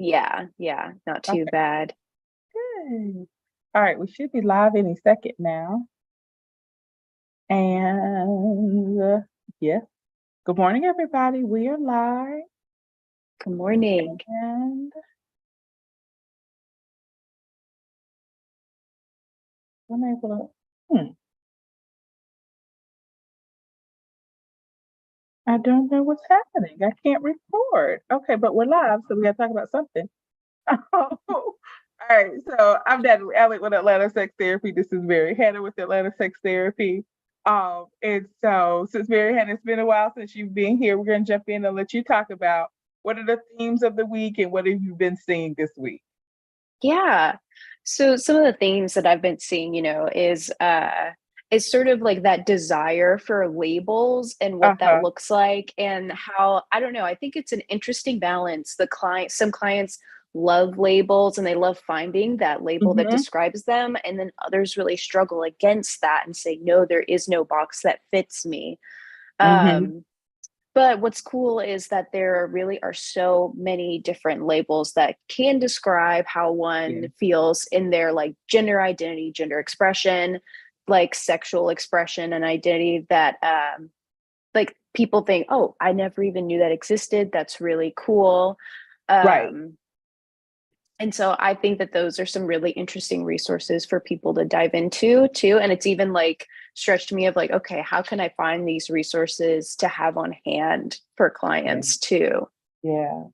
Yeah, not too Okay, bad. good. All right, we should be live any second now. And yes, good morning, everybody. We are live Good morning. and I'm able to, I don't know what's happening. I can't record. Okay, but we're live, so we got to talk about something. Oh, all right. So I'm Natalie Alec with Atlanta Sex Therapy. This is Mary Hannah with Atlanta Sex Therapy. And so since Mary Hannah, it's been a while since you've been here, we're gonna jump in and let you talk about what are the themes of the week and what have you been seeing this week? Yeah. So some of the themes that I've been seeing, is sort of like that desire for labels and what that Uh-huh. looks like and how, I don't know, I think it's an interesting balance. Some clients love labels and they love finding that label that Mm-hmm. describes them, and then others really struggle against that and say, no, there is no box that fits me. Mm-hmm. Um, But what's cool is that there really are so many different labels that can describe how Yeah. one feels in their like gender identity, gender expression, like sexual expression and identity that like people think, oh, I never even knew that existed. That's really cool. Right. Um, and so I think that those are some really interesting resources for people to dive into too. And it's even like stretched me of like, okay, how can I find these resources to have on hand for Yeah. clients too? Yeah.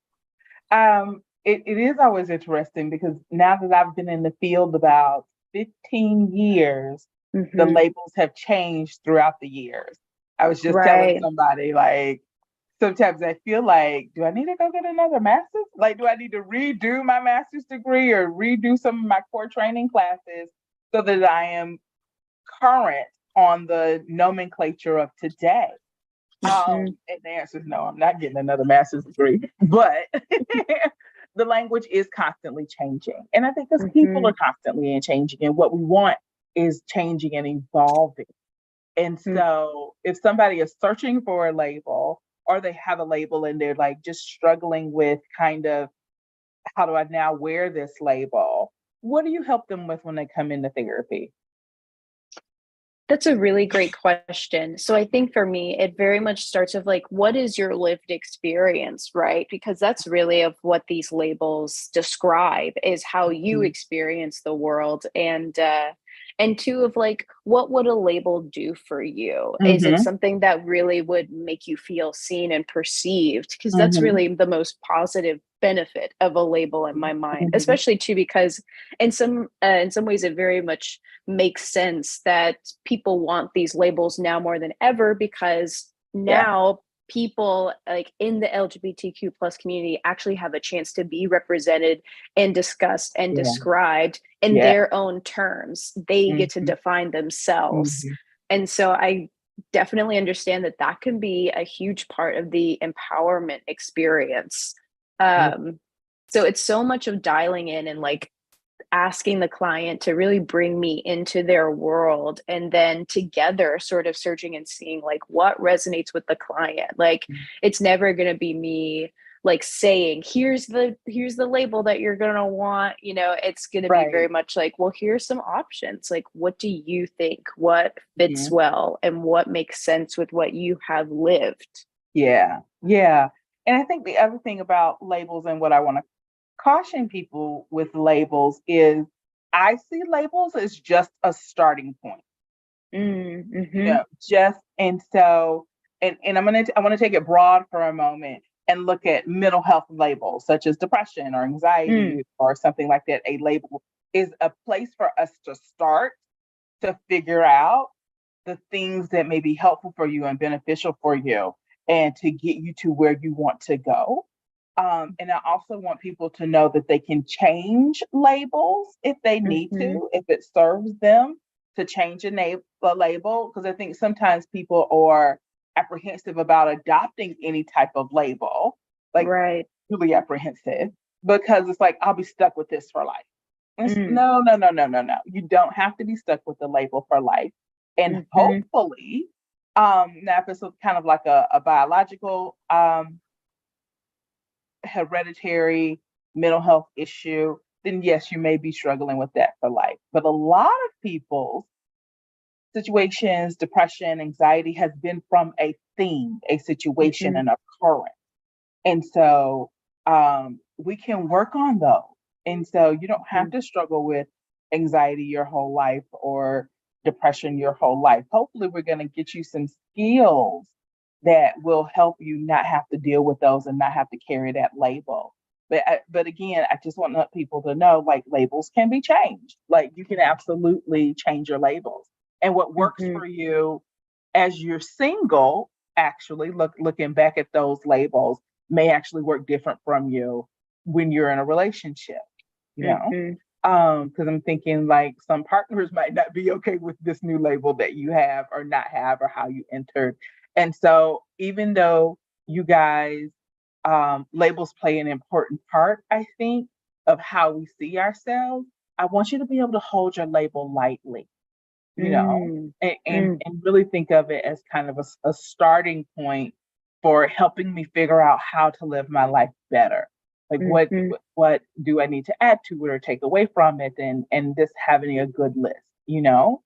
It is always interesting because now that I've been in the field about 15 years, the Hmm. labels have changed throughout the years. I was just telling Right. somebody, like, sometimes I feel like, do I need to go get another master's? Like, do I need to redo my master's degree or redo some of my core training classes so that I am current on the nomenclature of today? Hmm. And the answer is no, I'm not getting another master's degree, but the language is constantly changing. And I think because people Hmm. are constantly changing, and what we want is changing and evolving. And so if somebody is searching for a label or they have a label and they're like just struggling with kind of how do I now wear this label? What do you help them with when they come into therapy? That's a really great question. So I think for me, it very much starts with like, what is your lived experience, right? Because that's really of what these labels describe is how you Mhm. experience the world. And two of like, what would a label do for you? Is it Mhm. something that really would make you feel seen and perceived? Because that's Mhm. really the most positive benefit of a label in my mind, Mhm. especially too, because in some ways it very much makes sense that people want these labels now more than ever because Yeah. now people like in the LGBTQ plus community actually have a chance to be represented and discussed and Yeah. described in Yeah. their own terms. They get to Mhm. define themselves. Mhm. And so I definitely understand that that can be a huge part of the empowerment experience. Yeah. Um, so it's so much of dialing in and like asking the client to really bring me into their world and then together sort of searching and seeing like what resonates with the client. Like it's never going to be me like saying here's the label that you're going to want, it's going to be very Right. much like, well, here's some options, like what do you think, what fits Mhm. well and what makes sense with what you have lived. Yeah. Yeah. And I think the other thing about labels and what I want to caution people with labels is I see labels as just a starting point. Mm-hmm. Just and so and I want to take it broad for a moment and look at mental health labels such as depression or Mm, anxiety or something like that. A label is a place for us to start to figure out the things that may be helpful for you and beneficial for you and to get you to where you want to go. And I also want people to know that they can change labels if they need mm-hmm. to, if it serves them to change a label. Because I think sometimes people are apprehensive about adopting any type of label, like Right. really apprehensive, because it's like, I'll be stuck with this for life. Mm, No, no, no, no, no, no. You don't have to be stuck with the label for life. And mm-hmm. hopefully, now if it's kind of like a biological hereditary mental health issue, then yes, you may be struggling with that for life. But a lot of people's situations, depression, anxiety has been from a theme, a situation, Mhm. an occurrence. And so we can work on those. And so you don't have Mhm. to struggle with anxiety your whole life or depression your whole life. Hopefully, we're going to get you some skills that will help you not have to deal with those and not have to carry that label. But again, I just want people to know, like, labels can be changed. Like, you can absolutely change your labels. And what works Mhm. for you as you're single, actually looking back at those labels, may actually work different from you when you're in a relationship, you know? Mhm. Because I'm thinking like some partners might not be okay with this new label that you have or not have or how you entered. And so even though you guys labels play an important part, I think, of how we see ourselves, I want you to be able to hold your label lightly, you know, Mm. and and, Mm. and really think of it as kind of a starting point for helping me figure out how to live my life better. Like Mhm. what do I need to add to it or take away from it, and just having a good list, you know?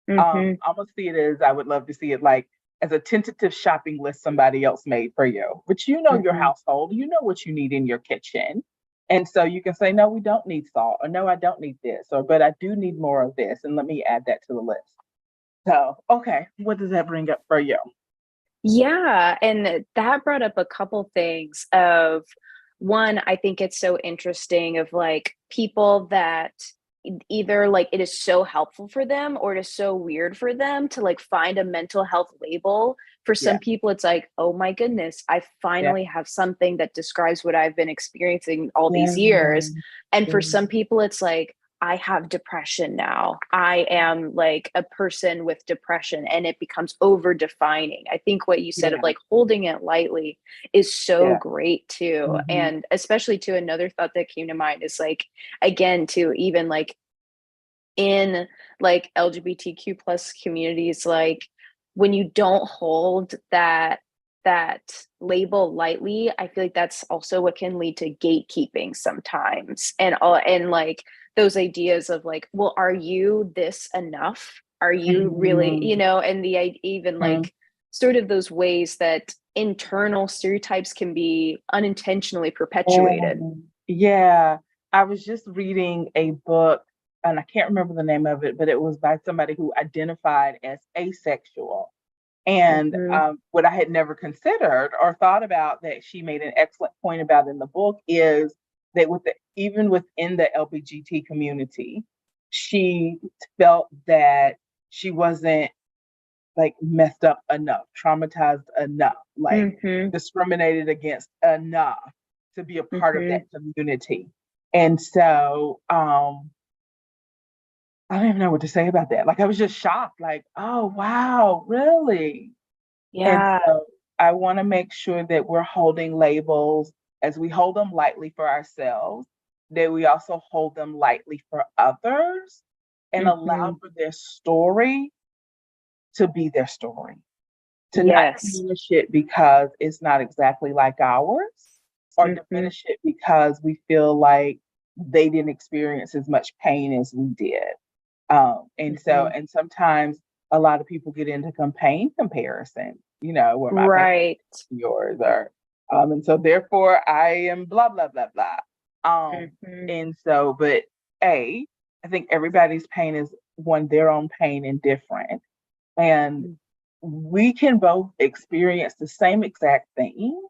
Mhm. I almost see it as, I would love to see it like as a tentative shopping list somebody else made for you. But you know your Mhm. household, you know what you need in your kitchen. And so you can say, no, we don't need salt, or no, I don't need this, or but I do need more of this. And let me add that to the list. So, okay, what does that bring up for you? Yeah, and that brought up a couple things of one, I think it's so interesting of like people that either like it is so helpful for them or it is so weird for them to like find a mental health label. For Yeah, some people, it's like, oh my goodness, I yeah, finally have something that describes what I've been experiencing all these yeah, years. And for yeah, some people, it's like, I have depression now. I am like a person with depression, and it becomes over defining. I think what you said of yeah, like holding it lightly is so yeah. great too. Hmm. And especially to another thought that came to mind is like, again, to even like in like LGBTQ plus communities, like when you don't hold that label lightly, I feel like that's also what can lead to gatekeeping sometimes. And all and like those ideas of like, well, are you this enough? Are you really, Hmm. and even like sort of those ways that internal stereotypes can be unintentionally perpetuated. Yeah, I was just reading a book, and I can't remember the name of it, but it was by somebody who identified as asexual. And Mhm. what I had never considered or thought about, that she made an excellent point about in the book, is that even within the LBGT community, she felt that she wasn't like messed up enough, traumatized enough, like Mhm. discriminated against enough to be a part of that Mhm. community. And so I don't even know what to say about that. Like, I was just shocked, like, oh wow, really? And Yeah. so I want to make sure that we're holding labels as we hold them lightly for ourselves, that we also hold them lightly for others and allow Mhm. for their story to be their story, to not Yes. diminish it because it's not exactly like ours, or Mhm. diminish it because we feel like they didn't experience as much pain as we did. Mhm. And sometimes a lot of people get into pain comparison, where my pain Right. is yours, or and so therefore I am blah blah blah blah. Mhm. And so, but I think everybody's pain is their own pain and different. And Mm. we can both experience the same exact thing,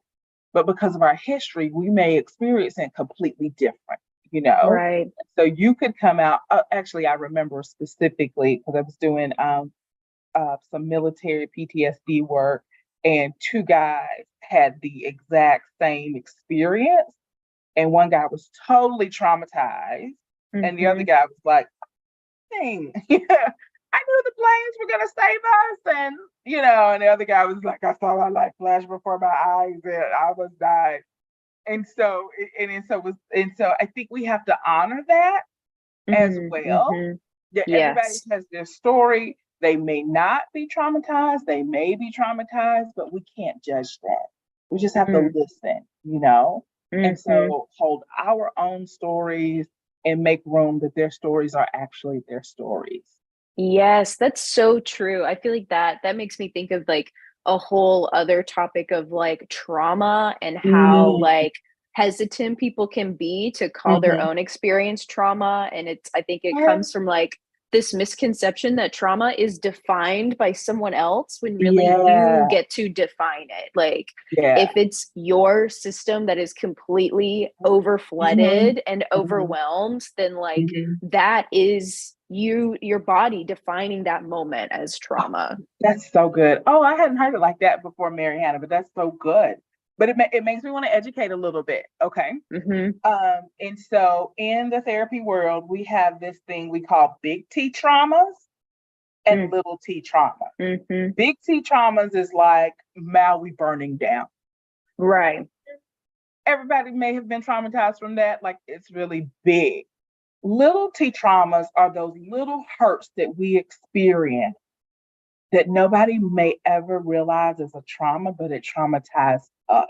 but because of our history, we may experience it completely different, you know? Right. So you could come out, actually, I remember specifically because I was doing some military PTSD work, and two guys had the exact same experience. And one guy was totally traumatized, and the other Mhm. guy was like, thing. Yeah. I knew the planes were gonna save us, and and the other guy was like, I saw my life flash before my eyes, and I was dying. And so, and so, I think we have to honor that as Mhm. well. Mhm. Yeah, everybody Yes. has their story. They may not be traumatized. They may be traumatized, but we can't judge that. We just have to Mm. listen. And Mhm. so hold our own stories and make room that their stories are actually their stories. Yes, that's so true. I feel like that makes me think of like a whole other topic of like trauma and how Mm, like hesitant people can be to call their mhm. own experience trauma. And I think it Yeah. comes from like this misconception that trauma is defined by someone else when really you Yeah. get to define it. Like Yeah. if it's your system that is completely Mhm, overflooded and mhm, overwhelmed, then like mhm. that is your body defining that moment as Oh, trauma. that's so good. Oh, I hadn't heard it like that before, Mary Hannah, but that's so good. But it makes me want to educate a little bit. Okay. Mhm. And so in the therapy world, we have this thing we call big T traumas and Mm. little T traumas. Mhm. Big T traumas is like Maui burning down. Right. Everybody may have been traumatized from that. Like it's really big. Little T traumas are those little hurts that we experience that nobody may ever realize is a trauma, but it traumatized us.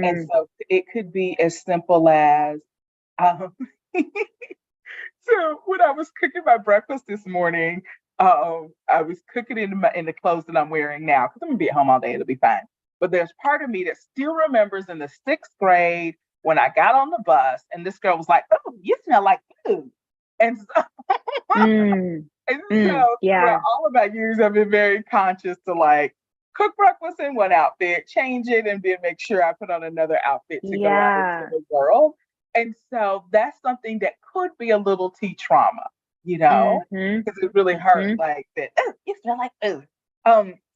And Mhm. so it could be as simple as, um, so when I was cooking my breakfast this morning, I was cooking in the clothes that I'm wearing now because I'm gonna be at home all day. It'll be fine. But there's part of me that still remembers in the sixth grade when I got on the bus and this girl was like, "Oh, you smell like food," and so, Mm. and Mm. so throughout Yeah. all of my years, I've been very conscious to like cook breakfast in one outfit, change it, and then make sure I put on another outfit to go out into Yeah. the world. And so that's something that could be a little T trauma, you know, Mhm. because it really hurt Mhm. like that. Oh, you smell like food.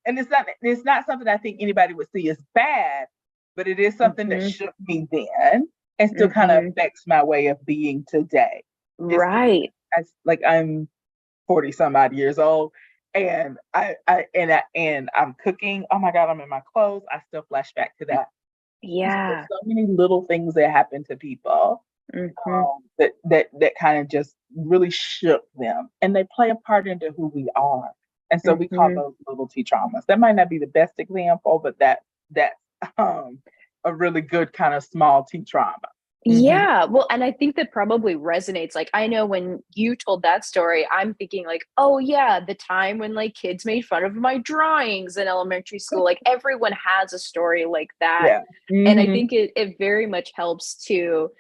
And it's not something I think anybody would see as bad, but it is something that Mhm. shook me then and still kind of Mhm. affects my way of being today. It's Right. like I'm 40 some odd years old and I'm cooking. Oh my God, I'm in my clothes. I still flash back to that. So there's Yeah. so many little things that happen to people Mhm. that kind of just really shook them, and they play a part into who we are. And so we call Mhm. those little T traumas. That might not be the best example, but that's um, a really good kind of small T trauma. Hmm. Yeah, well, and I think that probably resonates. Like, I know when you told that story, I'm thinking like, "Oh, yeah, the time when, like, kids made fun of my drawings in elementary school." Like, everyone has a story like that, Yeah. and I Hmm. think it very much helps to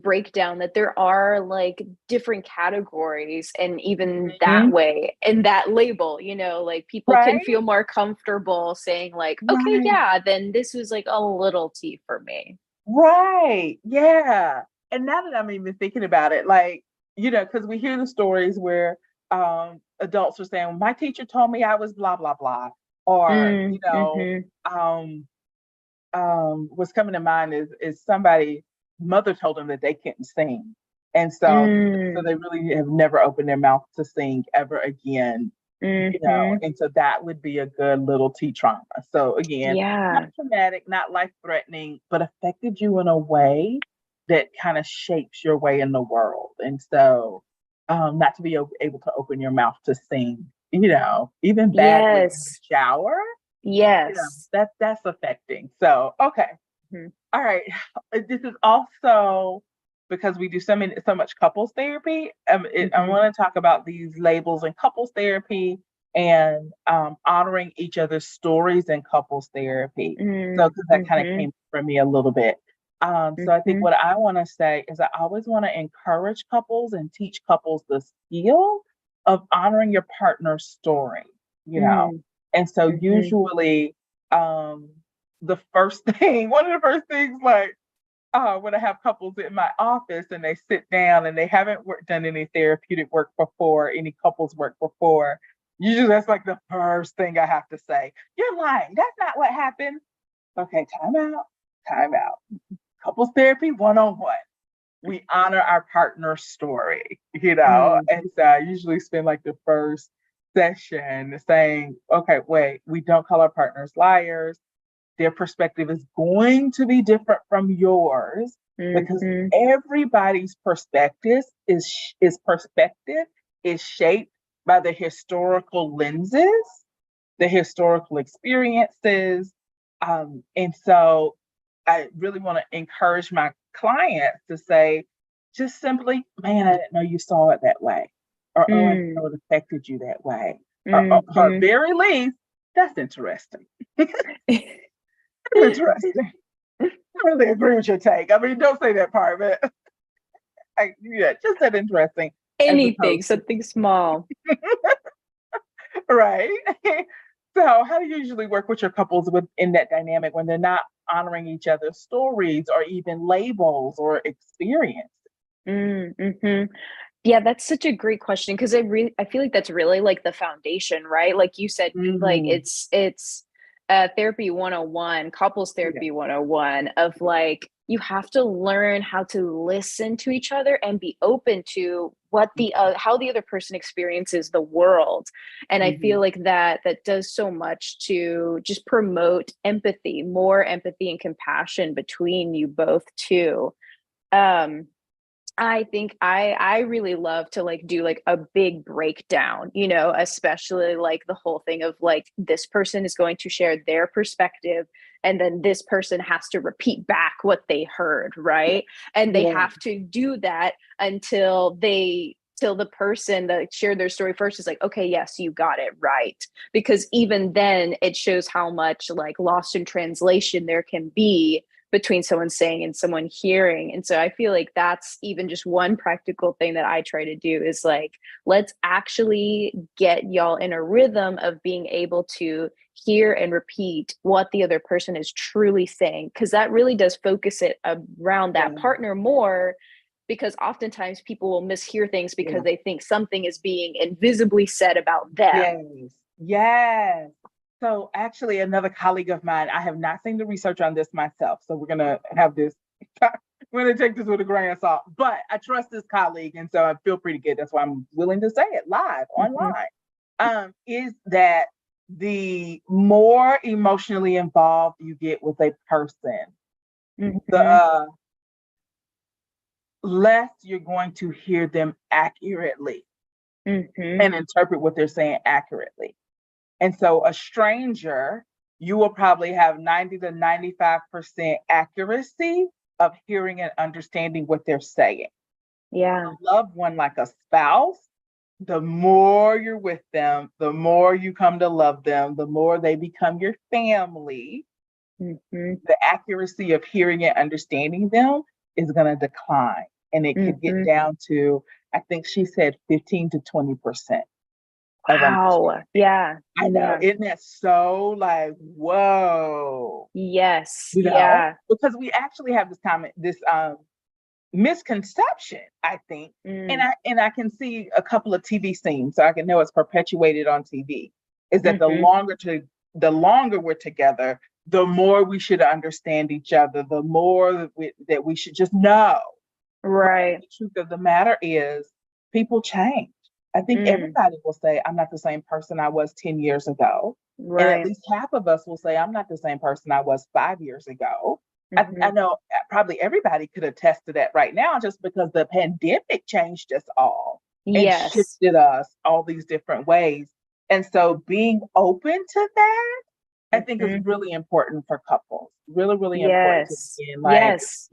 break down that there are, like, different categories and even that Hmm. way and that label, like, people can Right. feel more comfortable saying like, "Okay, Right. yeah, then this was, like, a little T for me." Right. Yeah. And now that I'm even thinking about it, like, because we hear the stories where adults are saying, "Well, my teacher told me I was blah, blah, blah." Or, Mm, mhm. um, what's coming to mind is somebody mother told them that they couldn't sing. And so Mm, they really have never opened their mouth to sing ever again, mhm. and so that would be a good little T trauma. So again, not Yeah. traumatic, not life threatening, but affected you in a way that kind of shapes your way in the world. And so, not to be able to open your mouth to sing, even badly in the Yes. shower, Yes. that's affecting. So, okay. Mhm, All right. This is also because we do so much couples therapy. I mhm, want to talk about these labels in couples therapy and honoring each other's stories in couples therapy. So, mm, because that kind of mhm, came from me a little bit. So, I think mhm, what I want to say is I always want to encourage couples and teach couples the skill of honoring your partner's story. You know, mm, and so mhm, usually. Um, the first thing, one of the first things, like when I have couples in my office and they sit down and they haven't done any therapeutic work before, any couples work before, usually that's like the first thing I have to say. You're lying. That's not what happened. Okay, time out. Time out. Couples therapy 101. We honor our partner's story, mm, and so I usually spend like the first session saying, okay, wait, we don't call our partners liars. Their perspective is going to be different from yours because mhm. everybody's perspective is shaped by the historical lenses, the historical experiences, and so I really want to encourage my clients to say, just simply, man, I didn't know you saw it that way. Or, oh, I didn't Mm, know it affected you that way. Or mhm. very least, that's interesting. That's interesting. I really agree with your take. I mean, don't say that part, but yeah, just that interesting as Anything, opposed to, something small. right. So, how do you usually work with your couples within that dynamic when they're not honoring each other's stories or even labels or experience? Mhm. Yeah, that's such a great question because I feel like that's really like the foundation, right? Like you said, like Mm, it's therapy 101, couples yeah. therapy 101 of like you have to learn how to listen to each other and be open to what the how the other person experiences the world. And I Mm-hmm. feel like that does so much to just promote empathy, more empathy and compassion between you both too. Um I think I really love to like do like a big breakdown, you know, especially like the whole thing of like this person is going to share their perspective and then this person has to repeat back what they heard, right? And they Yeah. have to do that until they till the person that shared their story first is like, okay, yes, you got it right. Because even then it shows how much like lost in translation there can be between someone saying and someone hearing. And so I feel like that's even just one practical thing that I try to do is like, let's actually get y'all in a rhythm of being able to hear and repeat what the other person is truly saying. Cause that really does focus it around Yeah. that partner more. Because oftentimes people will mishear things because Yeah. they think something is being invisibly said about them. Yes. Yes. So actually, another colleague of mine, I have not seen the research on this myself. So we're gonna have this. We're gonna take this with a grain of salt. But I trust this colleague, and so I feel pretty good. That's why I'm willing to say it live Mm-hmm. online. Is that the more emotionally involved you get with a person, the Mm-hmm. less you're going to hear them accurately Mm-hmm. and interpret what they're saying accurately. And so a stranger, you will probably have 90 to 95% accuracy of hearing and understanding what they're saying. Yeah. A loved one, like a spouse, the more you're with them, the more you come to love them, the more they become your family, Mm-hmm. the accuracy of hearing and understanding them is going to decline. And it could get Mm-hmm. down to, I think she said 15 to 20% of Wow. understanding. Yeah. I know. Yeah. Isn't that so like, whoa, Yes. Yeah. because we actually have this comment, this misconception, I think. And Mm. I can see a couple of TV scenes, so I can know it's perpetuated on TV, is that Mhm. the longer we're together, the more we should understand each other, the more that we should just know. Right. The truth of the matter is people change. I think Mm. everybody will say, I'm not the same person I was 10 years ago. And at Right. least half of us will say, I'm not the same person I was 5 years ago. I Mhm. know probably everybody could attest to that right now just because the pandemic changed us all and Yes. shifted us all these different ways. And so being open to that, I think is Mhm. really important for couples. Really, really important to Yes. begin like, Yes.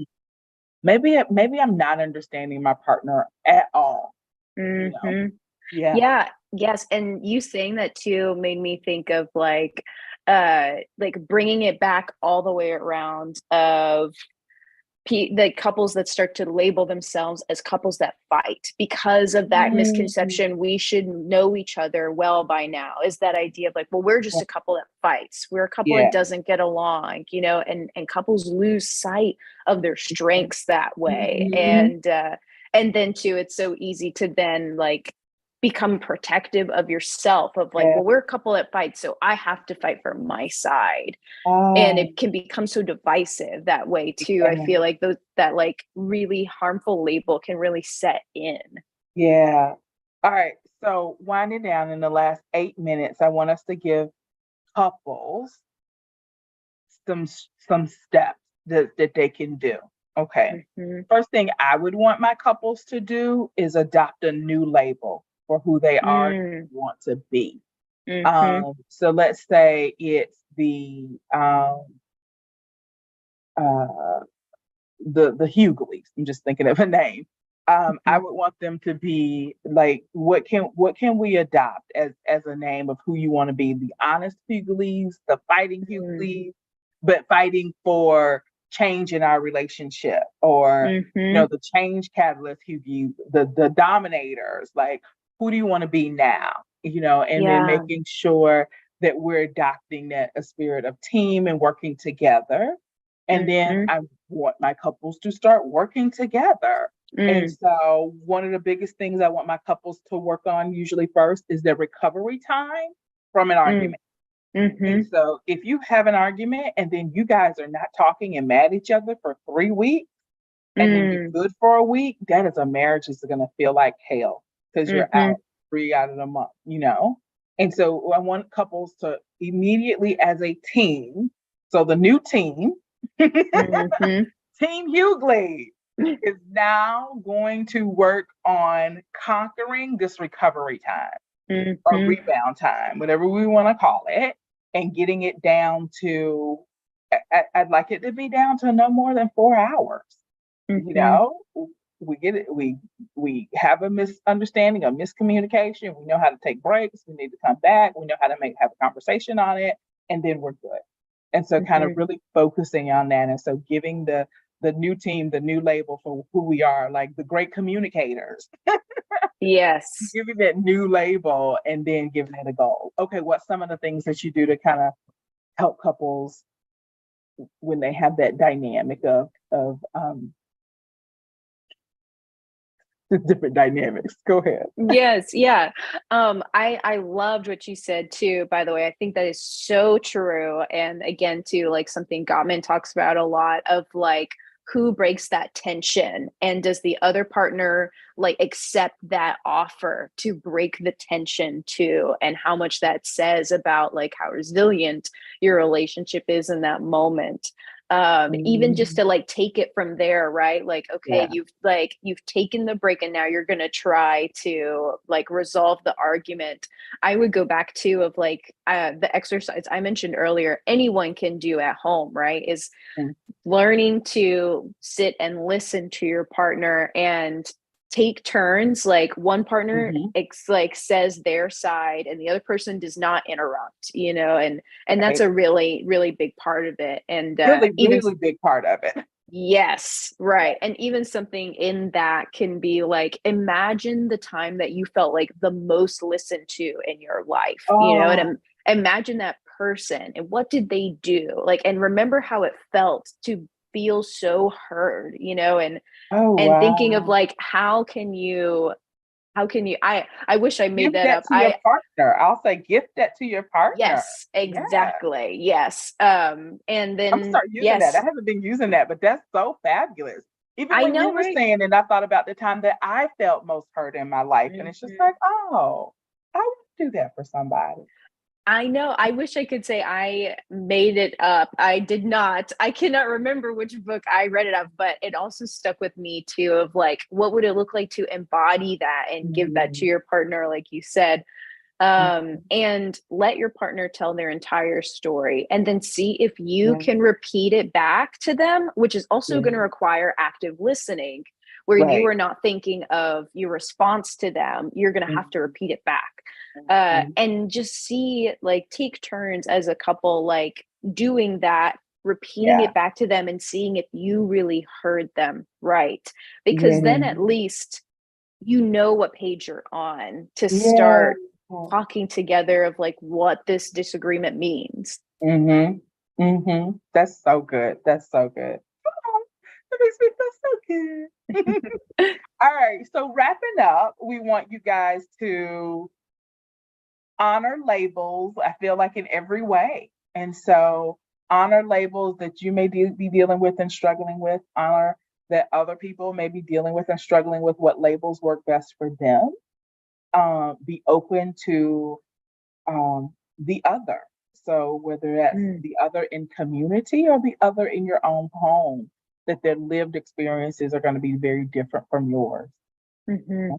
maybe I'm not understanding my partner at all, you know? Mhm. Yeah. Yeah. Yes, and you saying that too made me think of like bringing it back all the way around of the couples that start to label themselves as couples that fight because of that Mm, misconception we should know each other well by now is that idea of like well we're just a couple that fights, we're a couple that yeah. doesn't get along, you know, and couples lose sight of their strengths that way. Mhm. And then too it's so easy to then like become protective of yourself of like Yeah. well we're a couple that fight so I have to fight for my side, and Oh, it can become so divisive that way too. I yeah. feel like those that like really harmful label can really set in. Yeah. All right. So winding down in the last 8 minutes, I want us to give couples some steps that they can do. Okay. Mhm. First thing I would want my couples to do is adopt a new label for who they are and Mm. want to be. Mhm. So let's say it's the uh, the Hughleys. I'm just thinking of a name. I Mhm. would want them to be like, what can we adopt as a name of who you want to be? The honest Hughleys, the fighting Mm. Hughleys, but fighting for change in our relationship, or Mhm. the change catalyst Hughleys, the dominators. Like, who do you want to be now? And then Yeah. making sure that we're adopting that a spirit of team and working together. And then Mhm. I want my couples to start working together. And Mm. so, one of the biggest things I want my couples to work on usually first is their recovery time from an Mm. argument. And Mhm. so, if you have an argument and then you guys are not talking and mad at each other for 3 weeks, and then you're Mm. good for a week, that is a marriage is going to feel like hell because you're out Mhm. 3 out of the month. And so, I want couples to immediately, as a team, so the new team, Mhm. Team Hughley is now going to work on conquering this recovery time or Mhm. rebound time, whatever we want to call it, and getting it down to, I'd like it to be down to no more than 4 hours. You Mhm. know, we get it. We have a misunderstanding, a miscommunication. We know how to take breaks. We need to come back. We know how to have a conversation on it, and then we're good. And so, kind of Mhm. really focusing on that, and so giving the new team the new label for who we are, like the great communicators. Yes. Giving that new label, and then giving it a goal. Okay, what's some of the things that you do to kind of help couples when they have that dynamic of the different dynamics? Go ahead. Yes, yeah. I loved what you said too, by the way. I think that is so true. And again, too, like something Gottman talks about a lot of like who breaks that tension and does the other partner like accept that offer to break the tension too, and how much that says about like how resilient your relationship is in that moment. Even just Mhm. to like take it from there, right? Like, okay, Yeah. you've taken the break and now you're gonna try to like resolve the argument. I would go back to of like the exercise I mentioned earlier, anyone can do at home, right? Is Mm. learning to sit and listen to your partner and take turns, like one partner Mhm. like says their side and the other person does not interrupt, and that's Right. a really really big part of it. And Really, even really big part of it. yes, right. And even something in that can be like, imagine the time that you felt like the most listened to in your life, and Oh, imagine that person and what did they do? Like, and remember how it felt to feel so heard, oh and thinking of wow. like, I wish I Give made that that up. to your partner. I'll say gift that to your partner. Yes, Yeah. exactly. Yes. And I'm gonna then, start using that. I yes, haven't been using that, but that's so fabulous. Even I when you know, were right? saying it, I thought about the time that I felt most hurt in my life. And it's just Mhm. like, oh, I would do that for somebody. I know. I wish I could say I made it up. I did not. I cannot remember which book I read it of, but it also stuck with me too of like, what would it look like to embody that and give that to Mm, your partner, like you said, mhm. and let your partner tell their entire story and then see if you Yeah, can repeat it back to them, which is also going to yeah, require active listening, where you right. are not thinking of your response to them. You're going to have to Mhm, repeat it back. mhm. And just see, like, take turns as a couple, like doing that, repeating Yeah, it back to them and seeing if you really heard them right. Because then yeah, at least you know what page you're on to yeah. start talking together of like what this disagreement means. Mhm, mhm. That's so good. That's so good. Oh, that makes me feel so good. All right, so wrapping up, we want you guys to honor labels, I feel like in every way. And so honor labels that you may be dealing with and struggling with, honor that other people may be dealing with and struggling with what labels work best for them. Be open to the other. So whether that's Mm. the other in community or the other in your own home, that their lived experiences are going to be very different from yours. Hmm.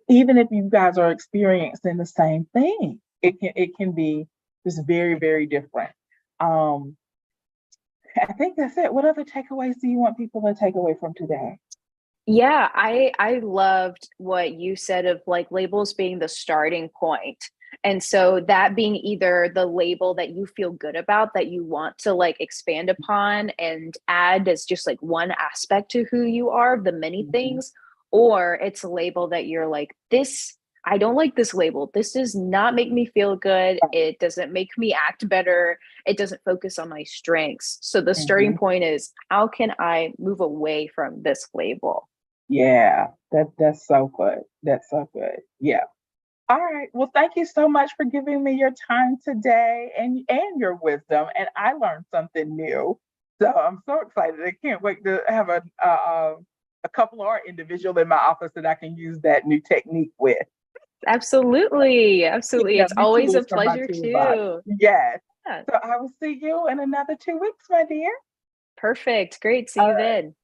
Even if you guys are experiencing the same thing, it can be just very very different. Um, I think that's it. What other takeaways do you want people to take away from today? Yeah, I loved what you said of like labels being the starting point. And so that being either the label that you feel good about that you want to like expand upon and add as just like one aspect to who you are, the many Mhm. things, or it's a label that you're like, this, I don't like this label. This does not make me feel good. It doesn't make me act better. It doesn't focus on my strengths. So the starting Mhm. point is, how can I move away from this label? Yeah, that's so good. That's so good. Yeah. All right. Well, thank you so much for giving me your time today and your wisdom. And I learned something new. So I'm so excited. I can't wait to have a couple or individual in my office that I can use that new technique with. Absolutely. Absolutely. Yeah, It's new always a tools for my pleasure toolbox. too. Yes. Yeah. So I will see you in another 2 weeks, my dear. Perfect. Great. See All you right. then.